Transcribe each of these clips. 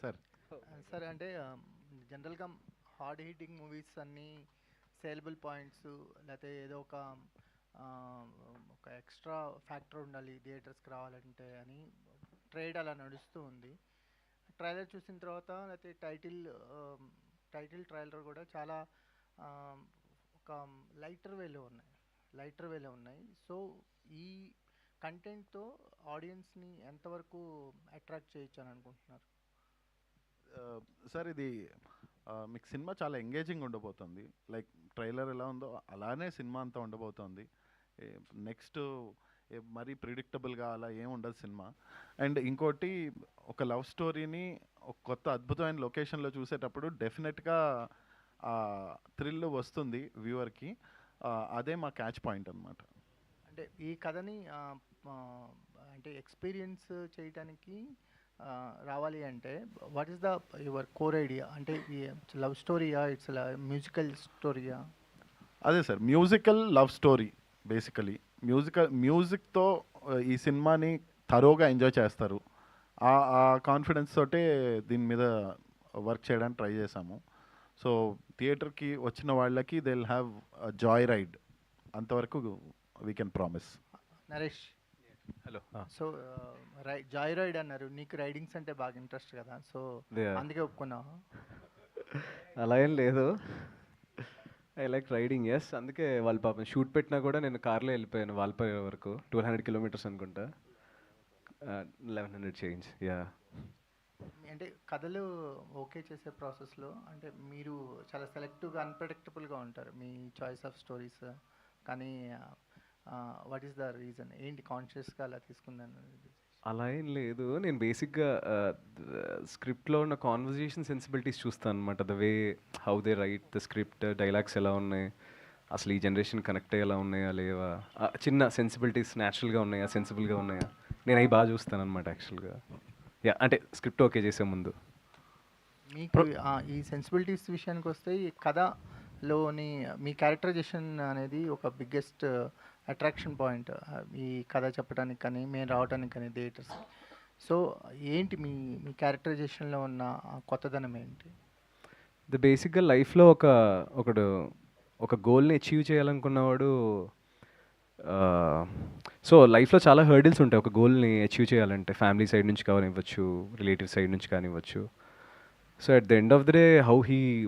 Sir sir అంటే జనరల్గా hard hitting movies అన్నీ సేలబుల్ పాయింట్స్ లేకపోతే ఏదో ఆ, ఒక ఎక్స్ట్రా ఫ్యాక్టర్ ఉండాలి థియేటర్స్కి రావాలంటే అని ట్రేడ్ అలా నడుస్తూ ఉంది. ట్రైలర్ చూసిన తర్వాత లేకపోతే టైటిల్ ట్రైలర్ కూడా చాలా ఆ, ఒక లైటర్ వేలో ఉన్నాయి. సో ఈ కంటెంట్తో ఆడియన్స్ని ఎంతవరకు అట్రాక్ట్ చేయొచ్చు అని అనుకుంటున్నారు? సార్ ఇది మీకు సినిమా చాలా ఎంగేజింగ్ ఉండబోతుంది. లైక్ ట్రైలర్ ఎలా ఉందో అలానే సినిమా అంతా ఉండబోతోంది. నెక్స్ట్ మరీ ప్రిడిక్టబుల్గా అలా ఏం ఉండదు సినిమా. అండ్ ఇంకోటి, ఒక లవ్ స్టోరీని ఒక కొత్త అద్భుతమైన లొకేషన్లో చూసేటప్పుడు డెఫినెట్గా థ్రిల్ వస్తుంది వ్యూవర్కి. అదే మా క్యాచ్ పాయింట్ అనమాట. అంటే ఈ కథని ఆ, అంటే ఎక్స్పీరియన్స్ చేయటానికి రావాలి అంటే what is the your core idea? అంటే లవ్ స్టోరీయా, ఇట్స్ మ్యూజికల్ స్టోరీయా? అదే sir, musical love story basically. మ్యూజిక్తో ఈ సినిమాని థరోగా ఎంజాయ్ చేస్తారు. ఆ కాన్ఫిడెన్స్ తోటే దీని మీద వర్క్ చేయడానికి ట్రై చేశాము. సో థియేటర్కి వచ్చిన వాళ్ళకి they will have joy ride, అంతవరకు we can promise. Naresh, hello. So joy ride అన్నారు, నీకు రైడింగ్స్ అంటే బాగా ఇంట్రెస్ట్ కదా, సో అందుకే ఒప్పుకున్నావా? అలా ఏం లేదు. I like riding, yes. అందుకే వాళ్ళు పాపం షూట్ పెట్టినా కూడా నేను కార్లో వెళ్ళిపోయాను వాల్పై వరకు. 1200 కిలోమీటర్స్ అనుకుంటా, 1100 చేంజ్. యా. అంటే కథలు ఓకే చేసే ప్రాసెస్లో అంటే మీరు చాలా సెలెక్టివ్గా అన్ప్రెడిక్టబుల్గా ఉంటారు మీ చాయిస్ ఆఫ్ స్టోరీస్. కానీ వాట్ ఈస్ ద రీజన్? ఏంటి కాన్షియస్గా అలా తీసుకుందని? అలా ఏం లేదు. నేను బేసిక్గా స్క్రిప్ట్లో ఉన్న కాన్వర్జేషన్ సెన్సిబిలిటీస్ చూస్తాను అనమాట. The way how they right the script, dialogues ఎలా ఉన్నాయి, అసలు ఈ జనరేషన్ కనెక్ట్ అయ్యేలా ఉన్నాయా లేవా, చిన్న సెన్సిబిలిటీస్ న్యాచురల్గా ఉన్నాయా, సెన్సిబుల్గా ఉన్నాయా, నేను అవి బాగా చూస్తాను అనమాట యాక్చువల్గా. యా, అంటే స్క్రిప్ట్ ఓకే చేసే ముందు. మీకు ఈ సెన్సిబిలిటీస్ విషయానికి వస్తే ఈ కథలోని మీ క్యారెక్టరైజేషన్ అనేది ఒక బిగ్గెస్ట్ అట్రాక్షన్ పాయింట్ ఈ కథ చెప్పడానికి కానీ మేము రావడానికి కానీ థియేటర్స్. సో ఏంటి మీ మీ క్యారెక్టరైజేషన్లో ఉన్న కొత్తదనం ఏంటి? ద బేసిక్గా లైఫ్లో ఒకడు ఒక గోల్ని అచీవ్ చేయాలనుకున్నవాడు. సో లైఫ్లో చాలా హర్డిల్స్ ఉంటాయి ఒక గోల్ని అచీవ్ చేయాలంటే. ఫ్యామిలీ సైడ్ నుంచి కానివ్వచ్చు, రిలేటివ్ సైడ్ నుంచి కానివ్వచ్చు. So at the end of the day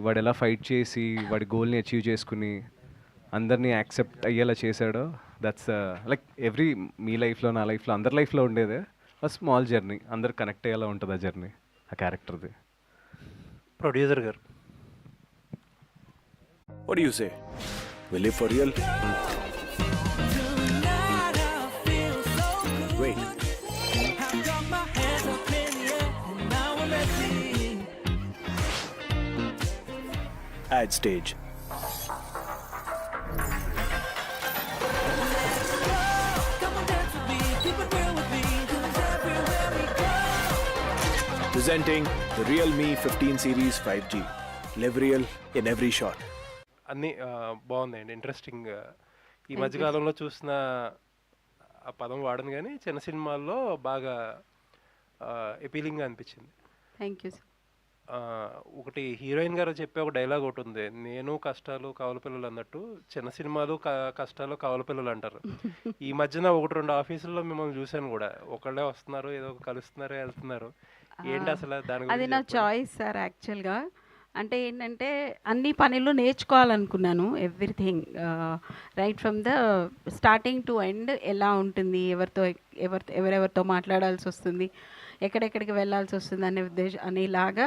వాడు ఎలా ఫైట్ చేసి వాడి గోల్ని అచీవ్ చేసుకుని అందరినీ యాక్సెప్ట్ అయ్యేలా చేశాడో, దట్స్ లైక్ మీ లైఫ్లో, నా లైఫ్లో, అందరి లైఫ్లో ఉండేదే స్మాల్ జర్నీ. అందరు కనెక్ట్ అయ్యేలా ఉంటుంది ఆ జర్నీ, ఆ క్యారెక్టర్ది. ప్రొడ్యూసర్ గారు, What do you say? We live for real? Wait. Ad stage. Presenting the Realme 15 Series 5G. Live real in every shot. అన్నీ బాగుందండి, ఇంట్రెస్టింగ్. ఈ మధ్యకాలంలో చూసిన ఆ పదం వాడను కానీ చిన్న సినిమాల్లో బాగా ఎపీలింగ్గా అనిపించింది. Thank you sir. ఒకటి హీరోయిన్ గారు చెప్పే ఒక డైలాగ్ ఒకటి ఉంది, నేను కష్టాలు కవల పిల్లలు అన్నట్టు చిన్న సినిమాలు కష్టాలు కవల పిల్లలు అంటారు. ఈ మధ్యన 1-2 ఆఫీసుల్లో మిమ్మల్ని చూశాను కూడా, ఒకళ్ళే వస్తున్నారు, ఏదో కలుస్తున్నారు, వెళ్తున్నారు. ఏంటి అసలు దాని అది గురించి నా చెప్పండి. చాయిస్ సార్ యాక్చువల్గా. అంటే ఏంటంటే అన్ని పనులు నేర్చుకోవాలనుకున్నాను, everything right from the starting to end. ఎలా ఉంటుంది, ఎవరెవరితో మాట్లాడాల్సి వస్తుంది, ఎక్కడెక్కడికి వెళ్ళాల్సి వస్తుంది అనేలాగా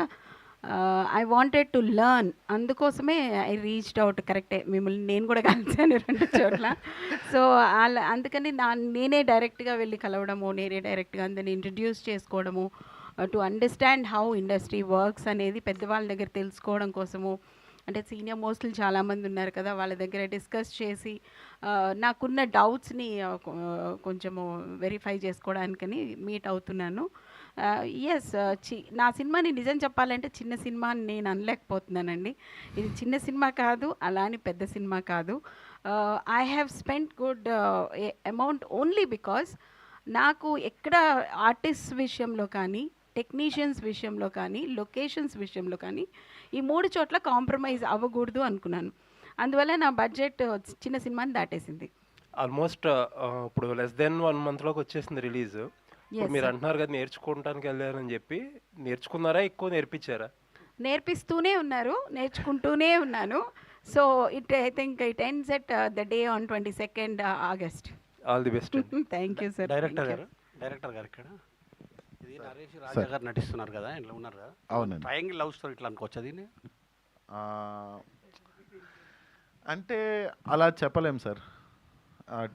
ఐ వాంటెడ్ టు లర్న్. అందుకోసమే ఐ రీచ్డ్ అవుట్. కరెక్టే, మిమ్మల్ని నేను కూడా కలిసాను 2 చోట్ల. సో అందుకని నేనే డైరెక్ట్గా వెళ్ళి కలవడము, నేనే డైరెక్ట్గా అందరిని ఇంట్రడ్యూస్ చేసుకోవడము, to understand how industry works అనేది పెద్దవాళ్ళ దగ్గర తెలుసుకోవడం కోసము. అంటే సీనియర్ మోస్ట్లు చాలామంది ఉన్నారు కదా, వాళ్ళ దగ్గర డిస్కస్ చేసి నాకున్న డౌట్స్ని కొంచెము వెరిఫై చేసుకోవడానికని మీట్ అవుతున్నాను. ఎస్, నా సినిమాని నిజం చెప్పాలంటే చిన్న సినిమా అని నేను అనలేకపోతున్నానండి. ఇది చిన్న సినిమా కాదు, అలానే పెద్ద సినిమా కాదు. I have spend good amount only because నాకు ఎక్కడ ఆర్టిస్ట్ విషయంలో కానీ టెక్నీషియన్స్ విషయంలో కానీ లొకేషన్స్ విషయంలో కానీ ఈ 3 చోట్ల కాంప్రమైజ్ అవ్వకూడదు అనుకున్నాను. అందువల్ల నా బడ్జెట్ చిన్న సినిమాని దాటేసింది. ఆల్మోస్ట్ ఇప్పుడు లెస్ దెన్ 1 మంత్లోకి వచ్చేసింది రిలీజ్. ఇప్పుడు మీరు అంటున్నారు కదా నేర్చుకోవడానికి వెళ్ళారని చెప్పి, నేర్చుకున్నారా, ఎక్కువ నేర్పించారా? నేర్పిస్తూనే ఉన్నారు, నేర్చుకుంటూనే ఉన్నాను. So I think it ends at the day on 22nd August. All the best. Thank you sir. Director గారు ఇక్కడ ఇది నరేష్ రాజా గారు నటిస్తున్నారు కదా, ఇంట్లో ఉన్నారు కదా. అవునండి. ట్రయాంగిల్ లవ్ స్టోరీ ఇట్లా అనుకోవచ్చు దీన్ని? అంటే అలా చెప్పలేం సార్.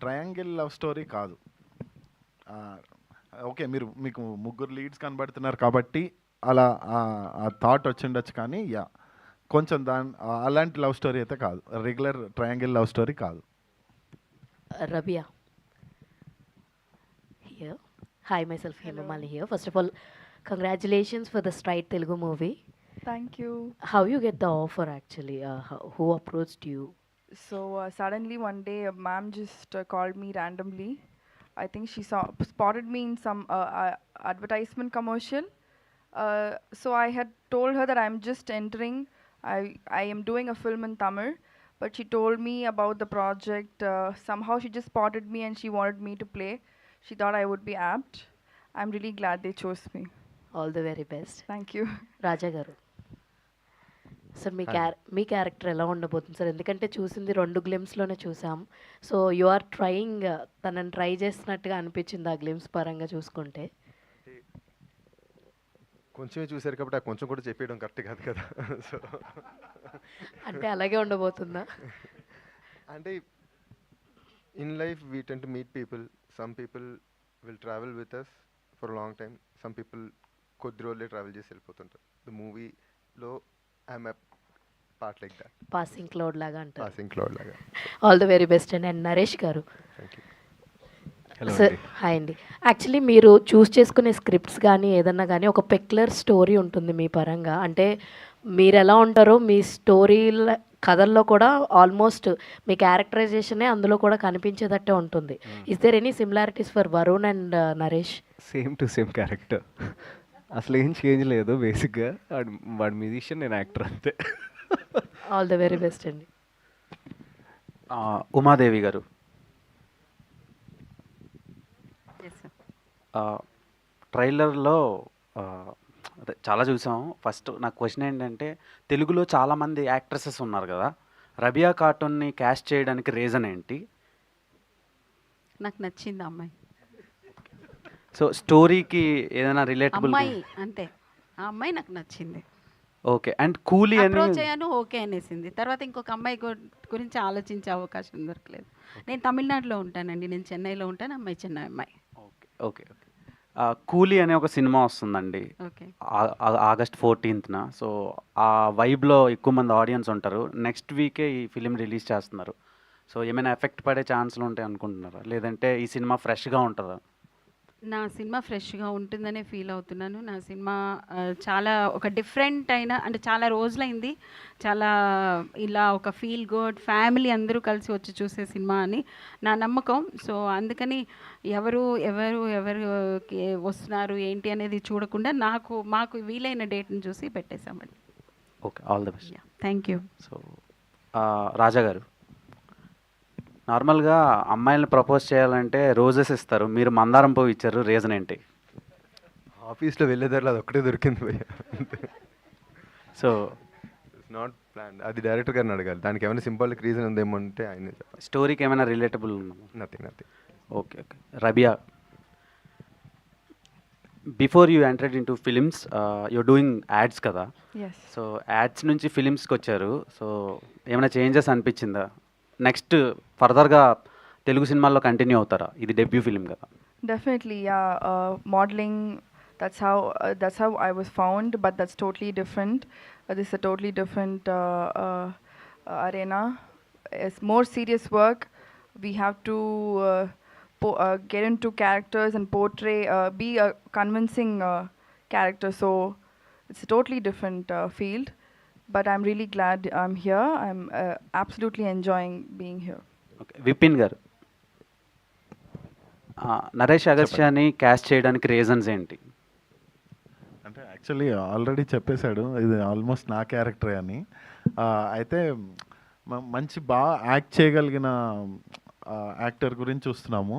ట్రయాంగిల్ లవ్ స్టోరీ కాదు. ఓకే, మీకు ముగ్గురు లీడ్స్ కనబడుతున్నారు కాబట్టి అలా ఆ థాట్ వచ్చిండొచ్చు, కానీ కొంచెం అలాంటి లవ్ స్టోరీ అయితే కాదు. రెగ్యులర్ ట్రయాంగిల్ లవ్ స్టోరీ కాదు. Rabia here. Hi, myself Hemamali here. First of all, congratulations for the Stride Telugu movie. Thank you. How you get the offer actually? Who approached you? So suddenly one day a ma'am just called me randomly. I think she spotted me in some advertisement commercial. So I had told her that I'm just entering. I am doing a film in Tamil, but she told me about the project. Somehow she just spotted me and she wanted me to play. She thought I would be apt. I'm really glad they chose me. All the very best. Thank you. Raja garu sir, me character ఎలా ఉండబోతుంది sir? ఎందుకంటే చూసింది 2 గ్లిమ్స్లోనే చూసాం. So you are trying, తనని try చేస్తున్నట్టుగా అనిపించింది ఆ glimpse పరంగా చూసుకుంటే. కొంచెమే చూశారు కాబట్టి ఆ కొంచెం కూడా చెప్పేయడం కరెక్ట్ కాదు కదా. సో అంటే అలాగే ఉండబోతుందా? అంటే in life we tend to meet people. Some people will travel with us for long time. Some people కొద్ది రోజులే ట్రావెల్ చేసి వెళ్ళిపోతుంటారు. ద మూవీలో I'm a part like that. Passing cloud లాగా అంటారు. పాసింగ్ క్లౌడ్ లాగా. All the very best and Naresh garu. Thank you. Sir hi అండి. Actually మీరు చూస్ చేసుకునే స్క్రిప్ట్స్ కానీ ఏదన్నా కానీ ఒక పెక్యులర్ స్టోరీ ఉంటుంది మీ పరంగా. అంటే మీరు ఎలా ఉంటారో మీ స్టోరీల కథల్లో కూడా ఆల్మోస్ట్ మీ క్యారెక్టరైజేషనే అందులో కూడా కనిపించేటట్టే ఉంటుంది. Is there any similarities for Varun and Naresh? Same to same character, అసలు ఏం చేంజ్ లేదు. బేసిక్గా వాడు మ్యూజిషియన్, నేను యాక్టర్, అంతే. ఆల్ ద వెరీ బెస్ట్ అండి. ఉమాదేవి గారు, ట్రైలర్లో అదే చాలా చూసాం. ఫస్ట్ నా క్వశ్చన్ ఏంటంటే, తెలుగులో చాలామంది యాక్ట్రెసెస్ ఉన్నారు కదా, రబియా ఖాటూన్ని క్యాస్ట్ చేయడానికి రీజన్ ఏంటి? నాకు నచ్చింది అమ్మాయి. సో స్టోరీకి ఏదైనా రిలేటబుల్ అమ్మాయి అంతే, ఆ అమ్మాయి నాకు నచ్చింది. ఓకే. అండ్ కూలీ అని అప్రోచ్ అయ్యాను, ఓకే అనేసింది. తర్వాత ఇంకొక అమ్మాయి గురించి ఆలోచించే అవకాశం దొరకలేదు. నేను తమిళనాడులో ఉంటానండి, నేను చెన్నైలో ఉంటాను, అమ్మాయి చెన్నై అమ్మాయి. Okay okay okay. కూలీ అనే ఒక సినిమా వస్తుందండి ఓకే. August 14th. సో ఆ వైబ్లో ఎక్కువ మంది ఆడియన్స్ ఉంటారు. నెక్స్ట్ వీకే ఈ ఫిలిం రిలీజ్ చేస్తున్నారు. సో ఏమైనా ఎఫెక్ట్ పడే ఛాన్స్లు ఉంటాయి అనుకుంటున్నారా, లేదంటే ఈ సినిమా ఫ్రెష్గా ఉంటుందా? నా సినిమా ఫ్రెష్గా ఉంటుందనే ఫీల్ అవుతున్నాను. నా సినిమా చాలా ఒక డిఫరెంట్ అయిన, అంటే చాలా రోజులైంది, చాలా ఇలా ఒక ఫీల్ గుడ్ ఫ్యామిలీ అందరూ కలిసి వచ్చి చూసే సినిమా అని నా నమ్మకం. సో అందుకని ఎవరు వస్తున్నారు ఏంటి అనేది చూడకుండా మాకు వీలైన డేట్ని చూసి పెట్టేశామండి. Okay, all the best. Thank you. So Raja garu, నార్మల్గా అమ్మాయిలను ప్రపోజ్ చేయాలంటే రోజెస్ ఇస్తారు, మీరు మందారం పువ్వు ఇచ్చారు, రీజన్ ఏంటి? ఆఫీస్లో వెళ్ళేదారిలో అది ఒక్కటే దొరికింది భయ్య. So it's not plan. అది డైరెక్టర్ గారిని అడగాలి. దానికి ఏమైనా సింబాలిక్ రీజన్ ఉందేమో అంటే ఆయనే చెప్పాలి. స్టోరీకి ఏమైనా రిలేటబుల్ ఉందా? Nothing. Okay okay. Rabia, before you entered in to films you doing ads కదా, Yes. సో యాడ్స్ నుంచి ఫిలిమ్స్కి వచ్చారు. సో ఏమైనా చేంజెస్ అనిపించిందా? నెక్స్ట్ ఫర్దర్గా తెలుగు సినిమాల్లో కంటిన్యూ అవుతారా? ఇది డెబ్యూ ఫిలిం కదా. Definitely, yeah. Modeling, that's how I was found, but that's totally different. This is a totally different arena. It's more serious work. We have to get into characters and portray, be a convincing character. So it's a totally different field. But I'm really glad I'm here. I'm absolutely enjoying being here. Okay. Vipin గారు, Naresh అగస్త్యాని caste చేయడానికి reasons ఏంటి? Actually already చెప్పేశాడు ఇది almost నా క్యారెక్టరే అని. అయితే మంచి బాగా యాక్ట్ చేయగలిగిన యాక్టర్ గురించి చూస్తున్నాము,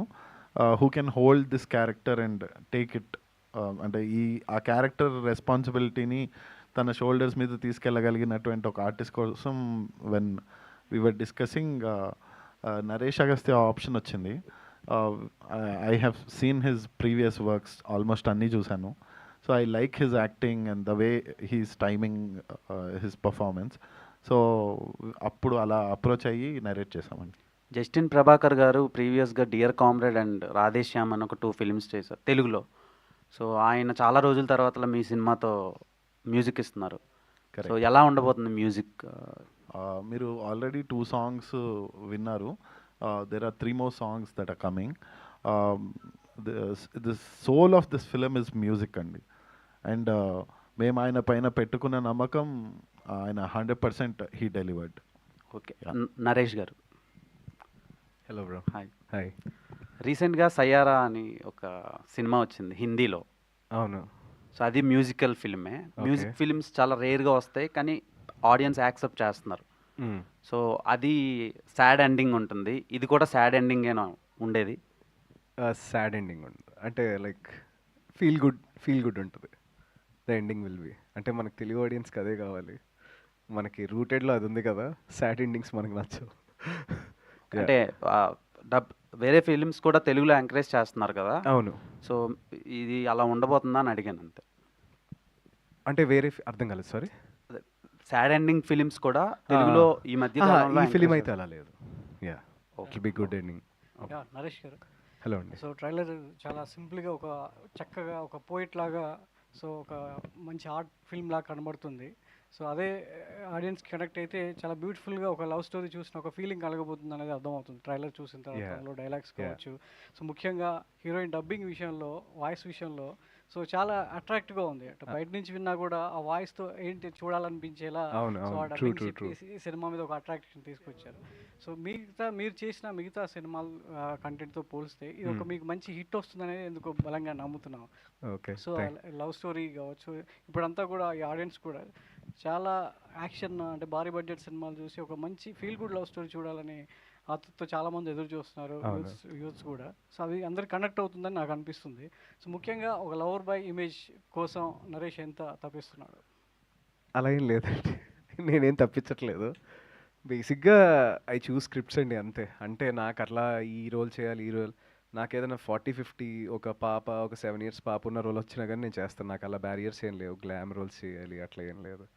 who can hold this character and take it. అంటే ఆ క్యారెక్టర్ రెస్పాన్సిబిలిటీని తన షోల్డర్స్ మీద తీసుకెళ్ళగలిగినటువంటి ఒక ఆర్టిస్ట్ కోసం when we were discussing Naresh Agastya option వచ్చింది. I have seen his previous works, almost అన్నీ చూశాను. So I like his acting and the way he's timing his performance. So అప్పుడు అలా అప్రోచ్ అయ్యి నరేట్ చేశామండి. జస్టిన్ ప్రభాకర్ గారు ప్రీవియస్గా డియర్ కామ్రేడ్ అండ్ రాధేశ్యామ్ అని ఒక 2 ఫిల్మ్స్ చేశారు తెలుగులో. సో ఆయన చాలా రోజుల తర్వాత మీ సినిమాతో మ్యూజిక్ ఇస్తున్నారు. సో ఎలా ఉండబోతుంది మ్యూజిక్? మీరు ఆల్రెడీ 2 సాంగ్స్ విన్నారు. There are 3 more songs that are coming. The soul of this film is music అండి. అండ్ మేము ఆయన పైన పెట్టుకున్న నమ్మకం ఆయన 100% హీ డెలివర్డ్. ఓకే, నరేష్ గారు. Hello bro. హాయ్. హాయ్. రీసెంట్గా సయ్యారా అని ఒక సినిమా వచ్చింది హిందీలో. అవును. సో అది మ్యూజికల్ ఫిల్మే. మ్యూజిక్ ఫిల్మ్స్ చాలా రేర్గా వస్తాయి కానీ ఆడియన్స్ యాక్సెప్ట్ చేస్తున్నారు. సో అది సాడ్ ఎండింగ్ ఉంటుంది, ఇది కూడా సాడ్ ఎండింగేనా ఉండేది? సాడ్ ఎండింగ్ ఉంటుంది అంటే లైక్ ఫీల్ గుడ్ ఉంటుంది. ద ఎండింగ్ విల్ బి అంటే మనకు తెలుగు ఆడియన్స్కి అదే కావాలి. మనకి రూటెడ్లో అది ఉంది కదా, సాడ్ ఎండింగ్స్ మనకు నచ్చవు. అంటే వేరే ఫిలిమ్స్ కూడా తెలుగులో ఎంకరేజ్ చేస్తున్నారు కదా. అవును. సో ఇది అలా ఉండబోతుందా అని అడిగాను అంతే. అంటే వేరే అర్థం కాలేదు, సారీ. సాడ్ ఎండింగ్ ఫిలిమ్స్ కూడా తెలుగులో ఈ మధ్య ఈ ఫిలిం అయితే అలా లేదు. Yeah, okay, be good ending. Naresh గారు, హలో అండి. సో ట్రైలర్ చాలా సింపుల్గా ఒక చక్కగా ఒక పోయిట్ లాగా, సో ఒక మంచి ఆర్ట్ ఫిల్మ్ లాగా కనబడుతుంది. సో అదే ఆడియన్స్కి కనెక్ట్ అయితే చాలా బ్యూటిఫుల్గా ఒక లవ్ స్టోరీ చూసిన ఒక ఫీలింగ్ కలగబోతుంది అనేది అర్థమవుతుంది ట్రైలర్ చూసిన తర్వాత. డైలాగ్స్ కావచ్చు, సో ముఖ్యంగా హీరోయిన్ డబ్బింగ్ విషయంలో, వాయిస్ విషయంలో సో చాలా అట్రాక్టివ్గా ఉంది. అంటే బయట నుంచి విన్నా కూడా ఆ వాయిస్తో ఏంటి చూడాలనిపించేలా సో ఆ డబ్బింగ్ చెప్పేసి సినిమా మీద ఒక అట్రాక్షన్ తీసుకొచ్చారు. సో మీరు చేసిన మిగతా సినిమాలు కంటెంట్తో పోలిస్తే ఇది ఒక మీకు మంచి హిట్ వస్తుందనేది ఎందుకో బలంగా నమ్ముతున్నాం. సో లవ్ స్టోరీ కావచ్చు, ఇప్పుడంతా కూడా ఈ ఆడియన్స్ కూడా చాలా యాక్షన్ అంటే భారీ బడ్జెట్ సినిమాలు చూసి ఒక మంచి ఫీల్ గుడ్ లవ్ స్టోరీ చూడాలని ఆతృతతో చాలామంది ఎదురు చూస్తున్నారు, యూత్స్ కూడా. సో అది అందరికి కనెక్ట్ అవుతుందని నాకు అనిపిస్తుంది. సో ముఖ్యంగా ఒక లవర్ బాయ్ ఇమేజ్ కోసం నరేష్ ఎంత తప్పిస్తున్నాడు? అలా ఏం లేదండి, నేనేం తప్పించట్లేదు. బేసిక్గా ఐ చూస్ స్క్రిప్ట్స్ అండి, అంతే. అంటే నాకు అట్లా ఈ రోల్ చేయాలి, ఈ రోల్ నాకు ఏదైనా 40-50 ఒక 7 years పాప ఉన్న రోల్ వచ్చినా కానీ నేను చేస్తాను. నాకు అలా బ్యారియర్స్ ఏం లేవు, గ్లామ్ రోల్స్ చేయాలి అట్లా ఏం లేదు.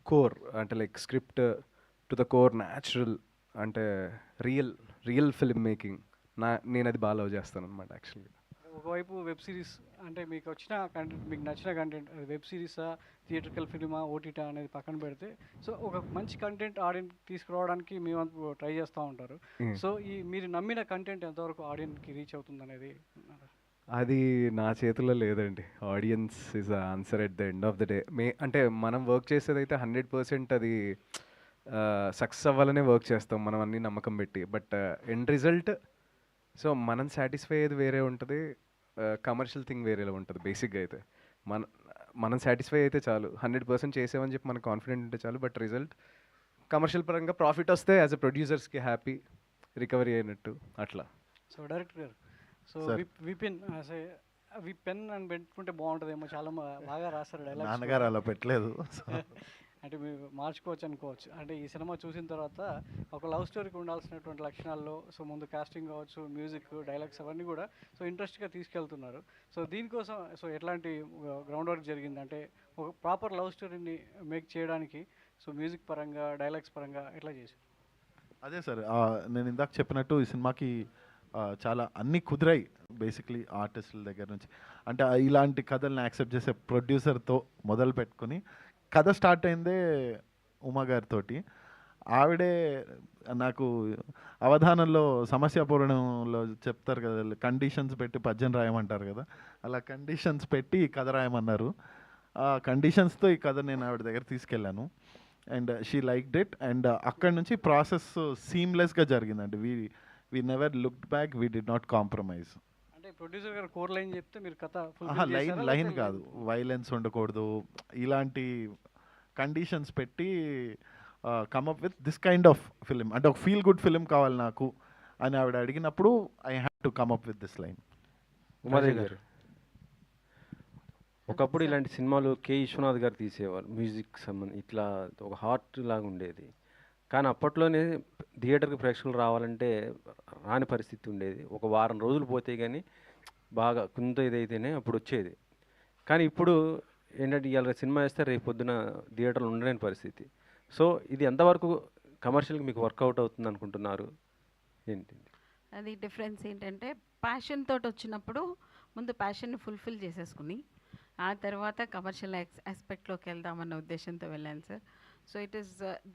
కోర్ అంటే like script to the core, natural అంటే రియల్ ఫిల్మ్ మేకింగ్ నేను అది బాగా లవ్ చేస్తాను అనమాట యాక్చువల్గా. ఒకవైపు వెబ్ సిరీస్ అంటే మీకు వచ్చిన కంటెంట్, మీకు నచ్చిన కంటెంట్ వెబ్ సిరీసా, థియేట్రికల్ ఫిల్మా, ఓటీటా అనేది పక్కన పెడితే సో ఒక మంచి కంటెంట్ ఆడియన్స్ తీసుకురావడానికి మేము ట్రై చేస్తూ ఉంటారు. సో మీరు నమ్మిన కంటెంట్ ఎంతవరకు ఆడియన్స్కి రీచ్ అవుతుంది అనేది అది నా చేతుల్లో లేదండి. Audience is the answer at the end of the day. అంటే మనం వర్క్ చేసేదైతే 100% అది సక్సెస్ అవ్వాలనే వర్క్ చేస్తాం మనం అన్ని నమ్మకం పెట్టి. బట్ ఎండ్ రిజల్ట్ సో మనం సాటిస్ఫై అయ్యేది వేరే ఉంటుంది, కమర్షియల్ థింగ్ వేరేలా ఉంటుంది. బేసిక్గా అయితే మనం సాటిస్ఫై అయితే చాలు, 100% చేసామని చెప్పి మనకు కాన్ఫిడెంట్ ఉంటే చాలు. బట్ రిజల్ట్ కమర్షియల్ పరంగా ప్రాఫిట్ వస్తే యాజ్ ఎ ప్రొడ్యూసర్స్కి హ్యాపీ, రికవరీ అయినట్టు అట్లా. సో డైరెక్టర్ గారు, సో విపెన్ అని పెట్టుకుంటే బాగుంటుందేమో, చాలా బాగా రాస్తారు డైలాగ్స్. నాన్నగారు అలా పెట్టలేదు. అంటే మీరు మార్చుకోవచ్చు అనుకోవచ్చు. అంటే ఈ సినిమా చూసిన తర్వాత ఒక లవ్ స్టోరీకి ఉండాల్సినటువంటి లక్షణాల్లో సో ముందు కాస్టింగ్ కావచ్చు, మ్యూజిక్, డైలాగ్స్ అవన్నీ కూడా సో ఇంట్రెస్ట్గా తీసుకెళ్తున్నారు. సో దీనికోసం సో ఎట్లాంటి గ్రౌండ్ వర్క్ జరిగింది? అంటే ఒక ప్రాపర్ లవ్ స్టోరీని మేక్ చేయడానికి సో మ్యూజిక్ పరంగా, డైలాగ్స్ పరంగా ఎట్లా చేశారు? అదే సార్, నేను ఇందాక చెప్పినట్టు ఈ సినిమాకి చాలా అన్నీ కుదిరాయి బేసిక్లీ ఆర్టిస్టుల దగ్గర నుంచి. అంటే ఇలాంటి కథల్ని యాక్సెప్ట్ చేసే ప్రొడ్యూసర్తో మొదలు పెట్టుకొని కథ స్టార్ట్ అయిందే ఉమా గారితో. ఆవిడే నాకు అవధానంలో సమస్యాపూరణంలో చెప్తారు కదా, కండిషన్స్ పెట్టి పద్యం రాయమంటారు కదా, అలా కండిషన్స్ పెట్టి కథ రాయమన్నారు. ఆ కండిషన్స్తో ఈ కథ నేను ఆవిడ దగ్గర తీసుకెళ్ళాను and she liked it. And అక్కడి నుంచి ప్రాసెస్ సీమ్లెస్గా జరిగిందండి. We never looked back, we did not compromise. అంటే ప్రొడ్యూసర్ గారు కోర్ లైన్ చెప్తే మీరు కథ లైన్ కాదు, వైలెన్స్ ఉండకూడదు ఇలాంటి కండిషన్స్ పెట్టి come up with this kind of film. అంటే ఒక ఫీల్ గుడ్ ఫిలిం కావాలి నాకు అని ఆవిడ అడిగినప్పుడు I have to come up with this line. Umadevi గారు, ఒకప్పుడు ఇలాంటి సినిమాలు కే విశ్వనాథ్ గారు తీసేవారు, మ్యూజిక్ సంబంధం ఇట్లా ఒక హార్ట్ లాగా ఉండేది. కానీ అప్పట్లోనే థియేటర్కి ప్రేక్షకులు రావాలంటే రాని పరిస్థితి ఉండేది. ఒక వారం రోజులు పోతే కానీ బాగా కొంత ఇదైతేనే అప్పుడు వచ్చేది. కానీ ఇప్పుడు ఏంటంటే ఇవాళ సినిమా వేస్తే రేపు పొద్దున థియేటర్లు ఉండలేని పరిస్థితి. సో ఇది ఎంతవరకు కమర్షియల్గా మీకు వర్కౌట్ అవుతుంది అనుకుంటున్నారు ఏంటి? అది డిఫరెన్స్ ఏంటంటే ప్యాషన్ తోటి వచ్చినప్పుడు ముందు ప్యాషన్ని ఫుల్ఫిల్ చేసేసుకుని ఆ తర్వాత కమర్షియల్ ఆస్పెక్ట్లోకి వెళ్దామన్న ఉద్దేశంతో వెళ్ళాను sir. So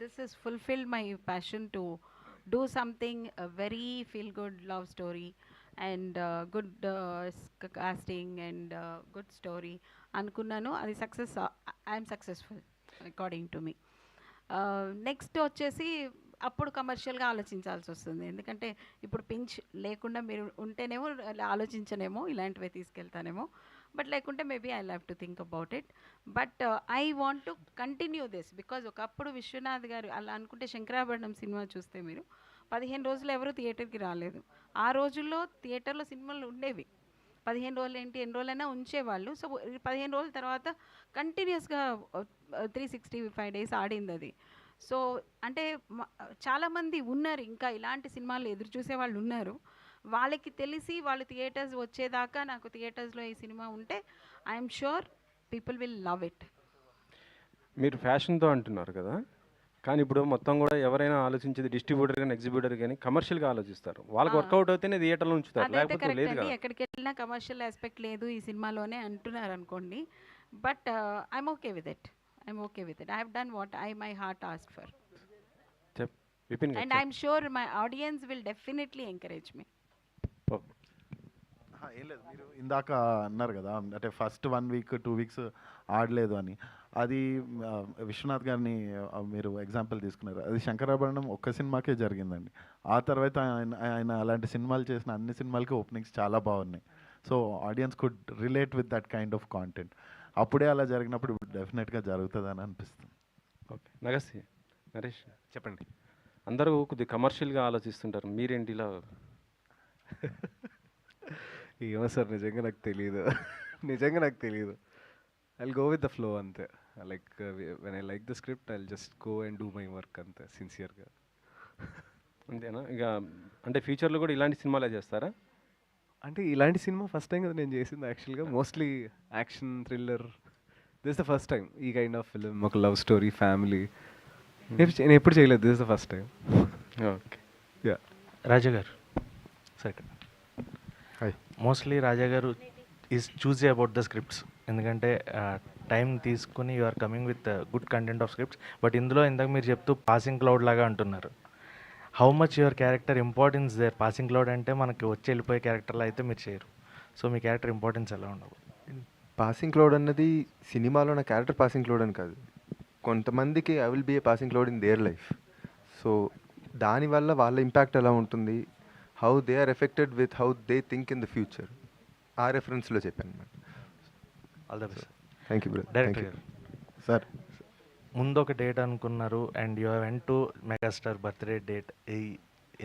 this is fulfilled my passion to do something very feel good love story and good casting and good story అనుకున్నాను. అది success, I'm successful according to me. Next వచ్చేసి అప్పుడు కమర్షియల్గా ఆలోచించాల్సి వస్తుంది. ఎందుకంటే ఇప్పుడు పించ్ లేకుండా మీరు ఉంటేనేమో ఆలోచించనేమో ఇలాంటివే తీసుకెళ్తానేమో, బట్ లేకుంటే maybe I have to think about it. But I want to continue this because ఒకప్పుడు విశ్వనాథ్ గారు అలా అనుకుంటే శంకరాభరణం సినిమా చూస్తే మీరు 15 రోజులు ఎవరు థియేటర్కి రాలేదు. ఆ రోజుల్లో థియేటర్లో సినిమాలు ఉండేవి. 15 రోజులు ఏంటి, ఎన్ని రోజులైనా ఉంచేవాళ్ళు. సో 15 రోజుల తర్వాత కంటిన్యూస్గా 365 days ఆడింది అది. సో అంటే చాలామంది ఉన్నారు ఇంకా ఇలాంటి సినిమాలు ఎదురు చూసే వాళ్ళు ఉన్నారు. వాళ్ళకి తెలిసి వాళ్ళు థియేటర్స్ వచ్చేదాకా నాకు థియేటర్స్లో ఈ సినిమా ఉంటే I'm sure people will love it. మీరు ఫ్యాషన్తో అంటున్నారు కదా, కానీ ఇప్పుడు మొత్తం కూడా ఎవరైనా ఆలోచించేది డిస్ట్రిబ్యూటర్ కానీ ఎగ్జిబ్యూటర్ కానీ కమర్షియల్గా ఆలోచిస్తారు. వాళ్ళకి వర్కౌట్ అవుతేనే థియేటర్లో ఉంచుతారు, లేకపోతే లేదు కదా. ఎక్కడికి వెళ్ళినా కమర్షియల్ ఆస్పెక్ట్ లేదు ఈ సినిమాలోనే అంటున్నారు అనుకోండి. But I'm okay with it. I have done what my heart asked for. And I'm sure my audience will definitely encourage me. ఏం లేదు, మీరు ఇందాక అన్నారు కదా అంటే ఫస్ట్ 1 week 2 weeks ఆడలేదు అని. అది విశ్వనాథ్ గారిని మీరు ఎగ్జాంపుల్ తీసుకున్నారు. అది శంకరాభరణం ఒక్క సినిమాకే జరిగిందండి. ఆ తర్వాత ఆయన అలాంటి సినిమాలు చేసిన అన్ని సినిమాలకి ఓపెనింగ్స్ చాలా బాగున్నాయి. So audience could relate with that kind of content. అప్పుడే అలా జరిగినప్పుడు డెఫినెట్గా జరుగుతుందని అనిపిస్తుంది. ఓకే, నరేష్ చెప్పండి. అందరూ కొద్దిగా కమర్షియల్గా ఆలోచిస్తుంటారు, మీరేంటి ఇలా? ఏమో సార్, నిజంగా నాకు తెలియదు. I'll go with the flow అంతే. Like when I like the script I'll just go and do my work అంతే, సిన్సియర్గా. అంతేనా? ఇక అంటే ఫ్యూచర్లో కూడా ఇలాంటి సినిమాలే చేస్తారా? అంటే ఇలాంటి సినిమా ఫస్ట్ టైం కదా నేను చేసింది యాక్చువల్గా. Mostly action, thriller. This the first time ఈ కైండ్ ఆఫ్ ఫిలిం, ఒక లవ్ స్టోరీ, ఫ్యామిలీ. నేను ఎప్పుడు చేయలేదు, this the first time. Okay, yeah. Raja garu sir, mostly Raja garu is choosy about the scripts. ఎందుకంటే టైం తీసుకుని you are coming with good content of scripts. But ఇందులో ఇందాక మీరు చెప్తూ పాసింగ్ క్లౌడ్ లాగా అంటున్నారు. How much your character importance there? Passing cloud అంటే మనకి వచ్చి వెళ్ళిపోయే క్యారెక్టర్లో అయితే మీరు చేయరు. సో మీ క్యారెక్టర్ ఇంపార్టెన్స్ ఎలా ఉండవు? పాసింగ్ క్లౌడ్ అన్నది సినిమాలో నా క్యారెక్టర్ పాసింగ్ క్లౌడ్ అని కాదు. కొంతమందికి I will be a passing cloud in their life. So దానివల్ల వాళ్ళ ఇంపాక్ట్ ఎలా ఉంటుంది, how they are affected with how they think in the future, ఆ రెఫరెన్స్లో చెప్పాను అనమాట. All the best. Thank you brother. Director గారు సార్, ముందు ఒక డేట్ అనుకున్నారు and you went to megastar birthday date.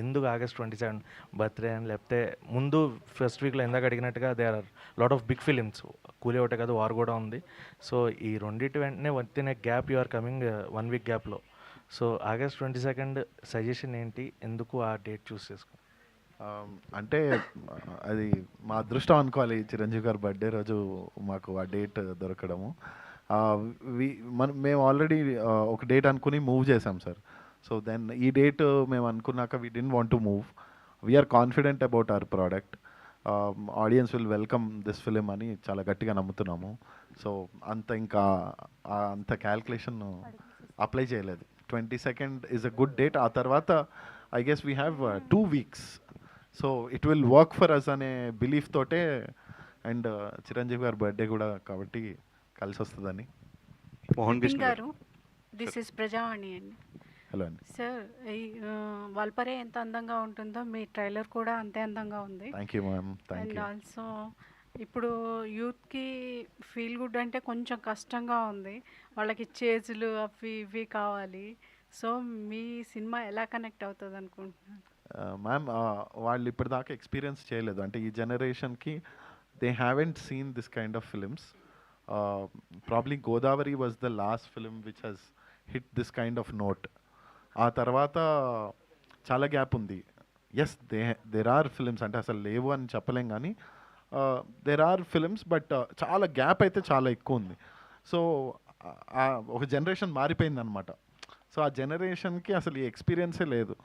ఎందుకు August 27 బర్త్డే అని? లేకపోతే ముందు ఫస్ట్ వీక్లో ఇందాక అడిగినట్టుగా they are lot of big films, కూలీ ఒకటే కాదు, వార్ కూడా ఉంది. సో ఈ రెండింటి వెంటనే వచ్చిన gap, you are coming 1 week గ్యాప్లో. సో August 22 సజెషన్ ఏంటి, ఎందుకు ఆ డేట్ చూస్ చేసుకుని? అంటే అది మా అదృష్టం అనుకోవాలి. చిరంజీవి గారి బర్త్డే రోజు మాకు ఆ డేట్ దొరకడము. మేము ఆల్రెడీ ఒక డేట్ అనుకుని మూవ్ చేసాం సార్. సో దెన్ ఈ డేట్ మేము అనుకున్నాక we didn't want to move. We're confident about our product. Audience will welcome this film అని చాలా గట్టిగా నమ్ముతున్నాము. సో అంత క్యాల్కులేషన్ అప్లై చేయలేదు. 22 ఈజ్ అ గుడ్ డేట్. ఆ తర్వాత I guess we have 2 weeks. So it will work for us అనే బిలీఫ్ తోటే, అండ్ చిరంజీవి గారి బర్త్డే కూడా కాబట్టి కలిసి వస్తుందని. మోహన్ కృష్ణ గారు, దిస్ ఇస్ ప్రజావాణి అండి. హలో అండి. సార్ ఈ వాల్పరే ఎంత అందంగా ఉంటుందో మీ ట్రైలర్ కూడా అంతే అందంగా ఉంది. Thank you ma'am, thank and you. Also ఇప్పుడు యూత్కి ఫీల్ గుడ్ అంటే కొంచెం కష్టంగా ఉంది. వాళ్ళకి చేజులు అవి ఇవి కావాలి. సో మీ సినిమా ఎలా కనెక్ట్ అవుతుంది అనుకుంటున్నాను? మ్యామ్ వాళ్ళు ఇప్పటిదాకా ఎక్స్పీరియన్స్ చేయలేదు, అంటే ఈ జనరేషన్కి they haven't seen this kind of films. Probably Godavari was the last film which has hit this kind of note. ఆ తర్వాత చాలా గ్యాప్ ఉంది. ఎస్, దేర్ ఆర్ ఫిలిమ్స్, అంటే అసలు లేవు అని చెప్పలేం, కానీ దేర్ ఆర్ ఫిలిమ్స్, బట్ చాలా గ్యాప్ అయితే చాలా ఎక్కువ ఉంది. సో ఒక జనరేషన్ మారిపోయింది అనమాట. సో ఆ జనరేషన్కి అసలు ఈ ఎక్స్పీరియన్సే లేదు.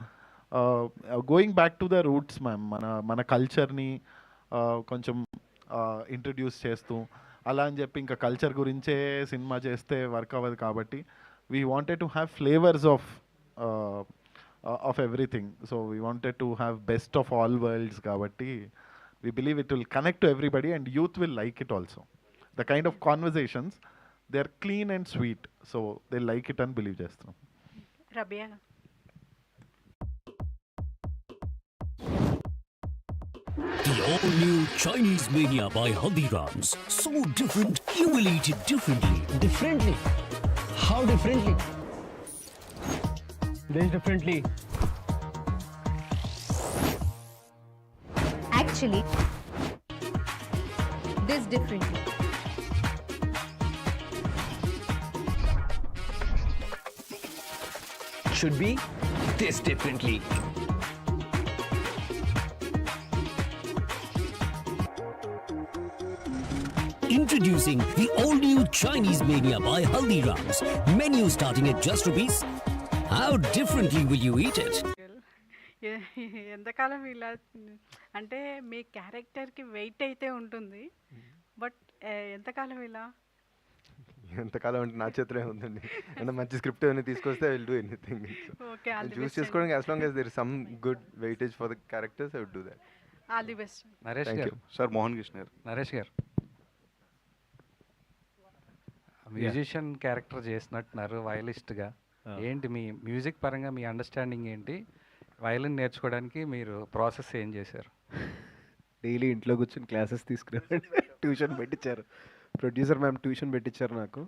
Going back to the roots ma'am, మన కల్చర్ని కొంచెం ఇంట్రడ్యూస్ చేస్తూ అలా అని చెప్పి ఇంకా కల్చర్ గురించే సినిమా చేస్తే వర్క్ అవ్వదు. కాబట్టి we wanted to have flavours of everything. So we wanted to have best of all world's. కాబట్టి we believe it will connect to everybody and youth will like it also. The kind of conversations, they're clean and sweet, so they like it and believe చేస్తున్నాం. Rabia The all-new Chinese Mania by Haldiram's. So different, you will eat it differently. Differently? How differently? This differently. Actually, this differently. Should be this differently. Introducing the all-new Chinese Mania by Haldiram's. Menu starting at just rupees. How differently will you eat it? ఎంతకాలం ఇలా అంటే మీ క్యారెక్టర్కి wait అయితే ఉంటుంది, but ఎంతకాలం ఇలా? ఎంతకాలం అంటే నా చేతిలో ఉందండి. అంటే మంచి స్క్రిప్ట్ ఏమైనా తీసుకొస్తే I will do anything. Okay, choose చేసుకోవడానికి as long as there is some good weightage for the characters I would do that. All the best. Naresh garu. Sir Mohan Krishna గారు. నరేష్ గారు మ్యూజిషియన్ క్యారెక్టర్ చేసినట్టున్నారు వయలిస్ట్గా. ఏంటి మీ మ్యూజిక్ పరంగా మీ అండర్స్టాండింగ్ ఏంటి? వయలిన్ నేర్చుకోవడానికి మీరు ప్రాసెస్ ఏం చేశారు? డైలీ ఇంట్లో కూర్చొని క్లాసెస్ తీసుకునేవాడు. ట్యూషన్ పెట్టించారు, ప్రొడ్యూసర్ మ్యామ్ ట్యూషన్ పెట్టించారు నాకు.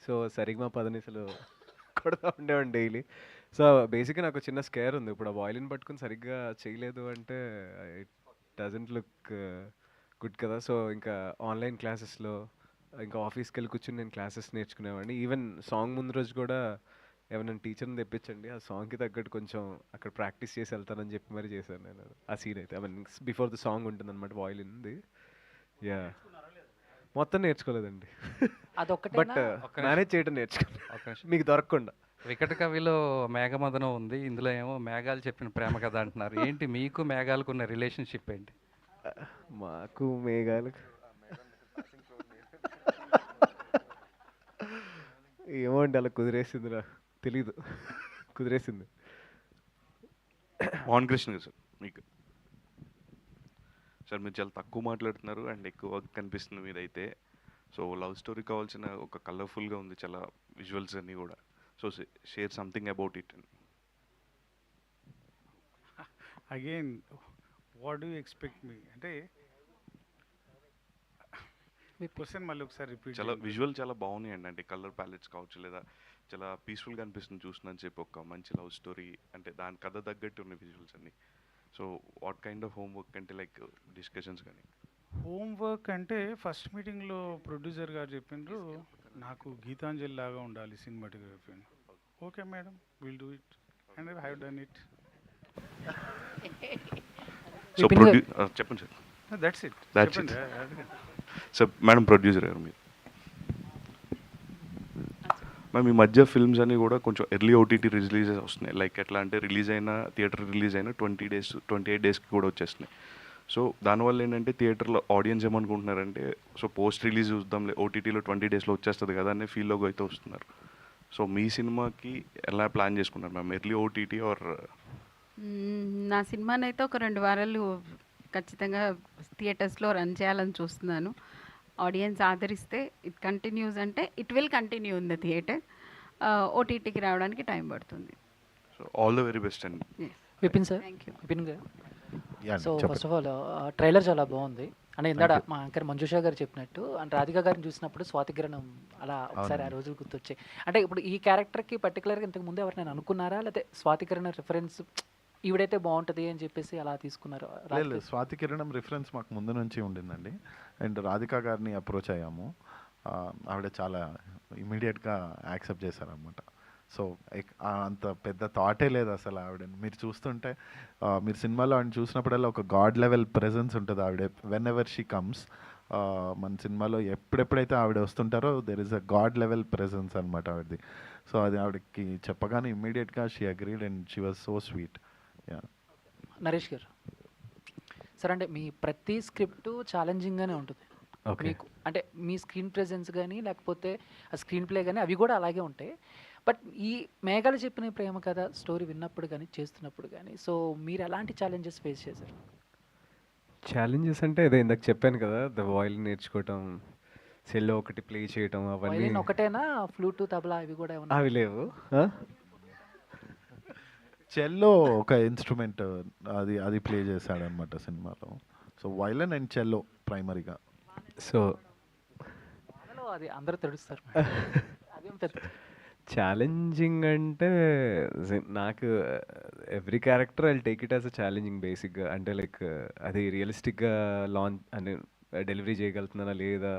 సో సరిగ్గా పదనిసలు కొడతా ఉండేవాడిని డైలీ. సో బేసిక్గా నాకు చిన్న స్కేర్ ఉంది. ఇప్పుడు ఆ వయలిన్ పట్టుకుని సరిగ్గా చేయలేదు అంటే ఇట్ డజంట్ లుక్ గుడ్ కదా. సో ఇంకా ఆన్లైన్ క్లాసెస్లో ఇంకా ఆఫీస్కి వెళ్ళి కూర్చొని నేను క్లాసెస్ నేర్చుకునేవాడిని. ఈవెన్ సాంగ్ ముందు రోజు కూడా ఎవరైనా టీచర్ని తెప్పించండి, ఆ సాంగ్కి తగ్గట్టు కొంచెం అక్కడ ప్రాక్టీస్ చేసి వెళ్తానని చెప్పి మరి చేశాను నేను. ఆ సీన్ అయితే I mean before the song ఉంటుంది అనమాట వయలిన్ది. యా, మొత్తం నేర్చుకోలేదండి, బట్ మేనేజ్ చేయడం నేర్చుకున్నాను మీకు దొరకకుండా. వికట కవిలో మేఘమదనం ఉంది, ఇందులో ఏమో మేఘాలు చెప్పిన ప్రేమ కథ అంటున్నారు. ఏంటి మీకు మేఘాలకు ఉన్న రిలేషన్షిప్ ఏంటి? మాకు మేఘాలకు ఏమో అండి, అలా కుదిరేసింది, నాకు తెలీదు, కుదిరేసింది. మోహన్ కృష్ణ గారు సార్, మీకు సార్ మీరు చాలా తక్కువ మాట్లాడుతున్నారు అండ్ ఎక్కువ కనిపిస్తుంది మీదైతే. సో లవ్ స్టోరీ కావాల్సిన ఒక కలర్ఫుల్గా ఉంది, చాలా విజువల్స్ అన్నీ కూడా. So share something about it. Again what do expect me అంటే మీ క్వశ్చన్ మళ్ళీ ఒకసారి రిపీట్. చాలా విజువల్ చాలా బాగున్నాయండి, అంటే కలర్ ప్యాలెట్స్ కావచ్చు, లేదా చాలా పీస్ఫుల్గా అనిపిస్తుంది చూస్తున్నాను చెప్పి. ఒక మంచి లవ్ స్టోరీ అంటే దాని కథ తగ్గట్టు ఉన్న విజువల్స్ అన్ని. So what kind of homework అంటే లైక్ డిస్కషన్స్ కానీ? హోంవర్క్ అంటే ఫస్ట్ మీటింగ్లో ప్రొడ్యూసర్ గారు చెప్పిండ్రు నాకు గీతాంజలి లాగా ఉండాలి సినిమాటిక్ చెప్పిండు. Okay madam, will do it and I have done it. So చెప్పండి sir. That's it. Sir madam producer garu మీరు మ్యామ్, ఈ మధ్య ఫిల్మ్స్ అన్నీ కూడా కొంచెం ఎర్లీ ఓటీటీ రిలీజెస్ వస్తున్నాయి. లైక్ ఎట్లా అంటే రిలీజ్ అయిన థియేటర్ రిలీజ్ అయిన 28 డేస్కి కూడా వచ్చేస్తున్నాయి. సో దానివల్ల ఏంటంటే థియేటర్లో ఆడియన్స్ ఏమనుకుంటున్నారంటే సో పోస్ట్ రిలీజ్ చూద్దాంలే, ఓటీటీలో 20 డేస్లో వచ్చేస్తుంది కదా అనే ఫీల్లోకి అయితే వస్తున్నారు. సో మీ సినిమాకి ఎలా ప్లాన్ చేసుకున్నారు మ్యామ్, ఎర్లీ ఓటీటీ ఆర్? నా సినిమానైతే ఒక 2 వారాలు ఖచ్చితంగా థియేటర్స్లో రన్ చేయాలని చూస్తున్నాను. ఆడియన్స్ ఆదరిస్తే ఇట్ కంటిన్యూస్ అంటే it will continue in the theatre. ఓటీటీకి రావడానికి టైం పడుతుంది. So all the very best అండి. Vipin sir, thank you. Vipin garu. Yeah, so చెప్పండి. ఫస్ట్ ఆఫ్ ఆల్ ట్రైలర్ చాలా బాగుంది. అంటే ఇందాక Thank you. మా యాంకర్ మంజుషా గారు చెప్పినట్టు అండ్ రాధిక గారిని చూసినప్పుడు స్వాతికిరణం అలా ఒకసారి ఆ అవునండి. రోజులు గుర్తొచ్చాయి. అంటే ఇప్పుడు ఈ క్యారెక్టర్కి పర్టికులర్గా ఇంతకు ముందు ఎవరైనా అనుకున్నారా, లేకపోతే స్వాతికిరణం రిఫరెన్స్ ఈవిడైతే బాగుంటుంది అని చెప్పేసి అలా తీసుకున్నారు? లేదు, స్వాతి కిరణం రిఫరెన్స్ మాకు ముందు నుంచి ఉండిందండి. అండ్ రాధిక గారిని అప్రోచ్ అయ్యాము. ఆవిడ చాలా ఇమీడియట్గా యాక్సెప్ట్ చేశారనమాట. సో అంత పెద్ద థాటే లేదు అసలు ఆవిడని మీరు చూస్తుంటే. మీరు సినిమాలో ఆవిడ చూసినప్పుడల్లా ఒక గాడ్ లెవెల్ ప్రెజెన్స్ ఉంటుంది ఆవిడ. వెన్ ఎవర్ షీ కమ్స్ మన సినిమాలో ఎప్పుడెప్పుడైతే ఆవిడ వస్తుంటారో there is a god level presence అనమాట ఆవిడది. సో అది ఆవిడకి చెప్పగానే ఇమ్మీడియట్గా she agreed and she was so sweet. Yeah. Naresh garu sir, అంటే మీ ప్రతి స్క్రిప్ట్ ఛాలెంజింగ్గానే ఉంటుంది. Okay. మీకు అంటే మీ స్క్రీన్ ప్రెజెన్స్ కానీ లేకపోతే ఆ స్క్రీన్ ప్లే కానీ అవి కూడా అలాగే ఉంటాయి. బట్ ఈ మేఘాలు చెప్పిన ప్రేమ కథ స్టోరీ విన్నప్పుడు కానీ చేస్తున్నప్పుడు కానీ సో మీరు ఎలాంటి ఛాలెంజెస్ ఫేస్ చేశారు? ఛాలెంజెస్ అంటే అదే ఇందాక చెప్పాను కదా, ద వాయిల్ నేర్చుకోవటం, సెల్లో ఒకటి ప్లే చేయటం, అవన్నీ వైలిన్ ఒకటేనా, ఫ్లూట్ తబలా ఇవి కూడా ఏమన్నా? అవి లేవు. చెల్లో ఒక ఇన్స్ట్రుమెంట్ అది అది ప్లే చేశాడనమాట సినిమాలో. సో వైలన్ అండ్ చెల్లో ప్రైమరీగా. సో అది అందరూ తెలుస్తారు. అదేం పెద్ద ఛాలెంజింగ్ అంటే నాకు every character I take it as a challenging బేసిక్గా. అంటే లైక్ అది రియలిస్టిక్గా లాంచ్ అని డెలివరీ చేయగలుగుతున్నానా లేదా,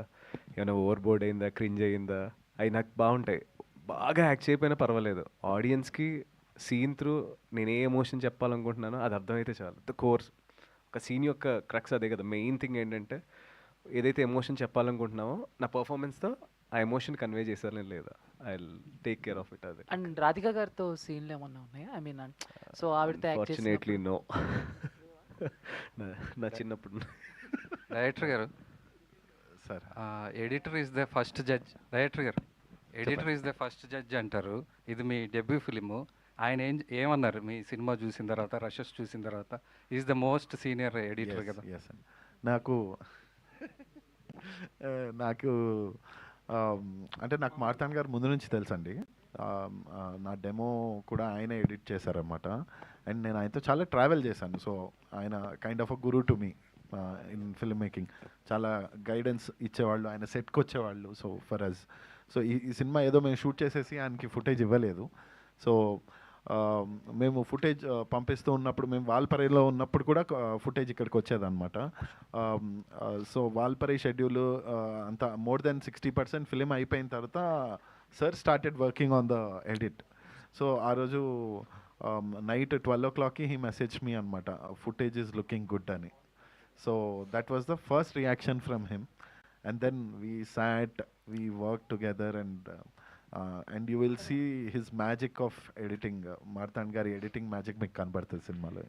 ఏమైనా ఓవర్ బోర్డ్ అయిందా, క్రింజ్ అయిందా, అవి నాకు బాగుంటాయి. బాగా యాక్ట్ చేయకపోయినా పర్వాలేదు, ఆడియన్స్కి సీన్ త్రూ నేను ఏ ఎమోషన్ చెప్పాలనుకుంటున్నానో అది అర్థమైతే చాలు. ద కోర్స్ ఒక సీన్ యొక్క క్రక్స్ అదే కదా. మెయిన్ థింగ్ ఏంటంటే ఏదైతే ఎమోషన్ చెప్పాలనుకుంటున్నామో నా పర్ఫార్మెన్స్తో ఆ ఎమోషన్ కన్వే చేశాను లేదా, I take care of it. అది. అండ్ రాధిక గారితో సీన్లు ఏమన్నా ఉన్నాయా? ఐ మీన్ సో ఆవిడతో యాక్ట్ ఫార్చునేట్లీ నో. నా చిన్నప్పుడు. డైరెక్టర్ గారు sir, editor is the first judge. Director garu editor is the first judge అంటారు. ఇది మీ డెబ్యూ ఫిలిము. ఆయన ఏమన్నారు మీ సినిమా చూసిన తర్వాత, రషెస్ చూసిన తర్వాత? Is the most senior editor కదా. నాకు అంటే నాకు మార్తాండ్ గారు ముందు నుంచి తెలుసండి. నా డెమో కూడా ఆయన ఎడిట్ చేశారనమాట. అండ్ నేను ఆయనతో చాలా ట్రావెల్ చేశాను. సో ఆయన kind of a Guru to me in film making. చాలా గైడెన్స్ ఇచ్చేవాళ్ళు, ఆయన సెట్కి వచ్చేవాళ్ళు. సో ఫర్ అస్ సో ఈ సినిమా ఏదో మేము షూట్ చేసేసి ఆయనకి ఫుటేజ్ ఇవ్వలేదు. సో మేము ఫుటేజ్ పంపిస్తూ ఉన్నప్పుడు, మేము వాల్పరైలో ఉన్నప్పుడు కూడా ఫుటేజ్ ఇక్కడికి వచ్చేదన్నమాట. సో వాల్పరై షెడ్యూల్ అంతా మోర్ దెన్ 60% ఫిలిం అయిపోయిన తర్వాత sir started working on the edit. So ఆ రోజు నైట్ 12 o'clockకి హీ మెసేజ్ మీ అనమాట, ఫుటేజ్ ఈజ్ లుకింగ్ గుడ్ అని. So that was the first reaction from him. And then we sat, we work together and you will see his magic of editing. Marthand గారి editing magic మీకు కనబడుతుంది సినిమాలో.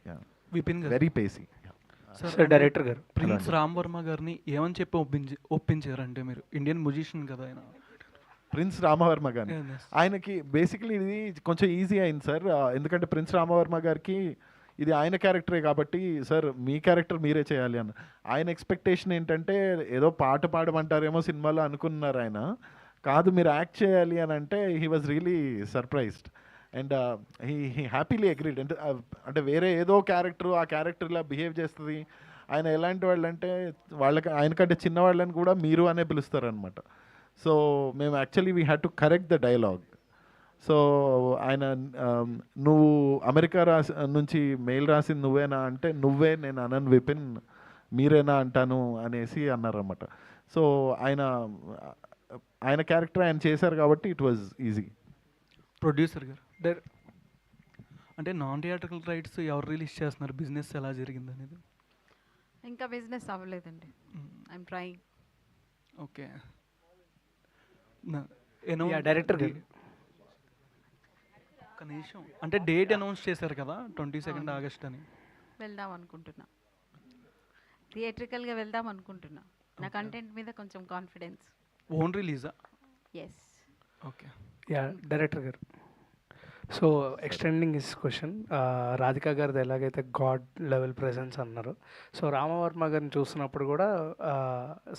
విపిన్ గారు, very పేసీ. Sir director గారు, prince Ram Varma గారిని ఏమని చెప్పి ఒప్పించారంటే, మీరు ఇండియన్ మ్యూజిషియన్ కదా ఆయన, ప్రిన్స్ రామవర్మ గారిని. ఆయనకి బేసిక్లీ ఇది కొంచెం ఈజీ అయింది సార్. ఎందుకంటే ప్రిన్స్ రామవర్మ గారికి ఇది ఆయన క్యారెక్టరే కాబట్టి, సార్ మీ క్యారెక్టర్ మీరే చేయాలి అన్న. ఆయన ఎక్స్పెక్టేషన్ ఏంటంటే ఏదో పాట పాడమంటారేమో సినిమాలో అనుకున్నారు ఆయన. కాదు, మీరు యాక్ట్ చేయాలి అని అంటే he was really surprised and he happily agreed. అంటే వేరే ఏదో క్యారెక్టర్ ఆ క్యారెక్టర్లా బిహేవ్ చేస్తుంది. ఆయన ఎలాంటి వాళ్ళు అంటే ఆయనకంటే చిన్నవాళ్ళని కూడా మీరు అనే పిలుస్తారనమాట. సో మేము actually we had to correct the dialogue. So ఆయన నువ్వు అమెరికా నుంచి మెయిల్ రాసింది నువ్వేనా అంటే, నువ్వే, నేను అనన్ విపిన్, మీరేనా అంటాను అనేసి అన్నారన్నమాట. సో ఆయన క్యారెక్టర్ ఆయన చేశారు కాబట్టి ఇట్ వాజ్ ఈజీ. ప్రొడ్యూసర్ గారు, అంటే నాన్ థియేట్రికల్ రైట్స్ ఎవరు రిలీజ్ చేస్తున్నారు, బిజినెస్ ఎలా జరిగింది అనేది? ఇంకా బిజినెస్ అవ్వలేదండి. I'm trying. ఓకే. డైరెక్టర్ గారు, ఒక నిమిషం, అంటే డేట్ అనౌన్స్ చేశారు కదా 22 ఆగస్ట్ అని. వెళ్దాం అనుకుంటున్నా, థియేట్రికల్గా వెళ్దాం అనుకుంటున్నా. నా కంటెంట్ మీద కొంచెం కాన్ఫిడెన్స్. ఓన్ రిలీజా? Yes. Okay. Director garu, so extending his question, Radhika గారిది ఎలాగైతే గాడ్ లెవెల్ ప్రెసెన్స్ అన్నారు, సో రామవర్మ గారిని చూస్తున్నప్పుడు కూడా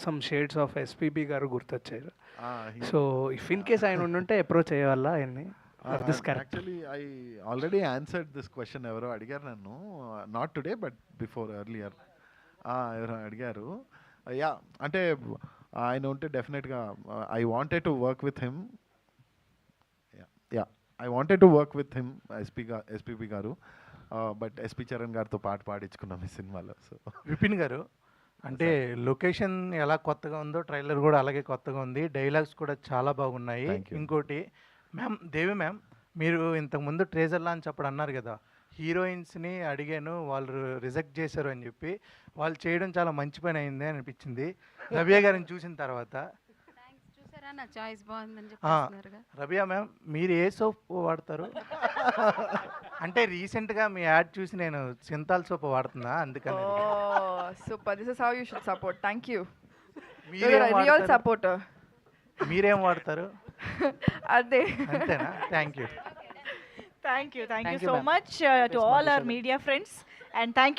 some shades of SPB garu గుర్తొచ్చారు. సో ఇఫ్ ఇన్ కేస్ ఆయన ఉండుంటే అప్రోచ్ అయ్యేవాళ్ళ ఆయన్ని this character? Actually I already answered this question. ఎవరో అడిగారు నన్ను, not today but before earlier ఎవరో అడిగారు. యా, అంటే ఆయన ఉంటే డెఫినెట్గా I wanted to work with him. Yeah, I wanted to work with him, SPB గారు. బట్ ఎస్పీ చరణ్ గారితో పాట పాడించుకున్నాం ఈ సినిమాలో. సో విపిన్ గారు, అంటే లొకేషన్ ఎలా కొత్తగా ఉందో ట్రైలర్ కూడా అలాగే కొత్తగా ఉంది, డైలాగ్స్ కూడా చాలా బాగున్నాయి. ఇంకోటి మ్యామ్, దేవి మ్యామ్, మీరు ఇంతకుముందు ట్రేజర్ లాంచ్ అప్పుడు అన్నారు కదా, హీరోయిన్స్ని అడిగాను వాళ్ళు రిజెక్ట్ చేశారు అని చెప్పి, వాళ్ళు చేయడం చాలా మంచి పని అయింది అని అనిపించింది రబియా గారిని చూసిన తర్వాత. చూసారా నా చాయిస్ బాగుందని చెప్పేస్తున్నారుగా. రబియా మ్యామ్, మీరు ఏ సోప్ వాడతారు? అంటే రీసెంట్గా మీ యాడ్ చూసి నేను సింతాల్ సోప్ వాడుతున్నా, అందుకని. Super, this is how you should support. Thank you. మీరేం You're a real వాడతారు? supporter. మీరేం వాడతారు? అదే. అంతేనా? Thank you. Thank you Thank you, so ma'am. much to all our media friends, and thank you.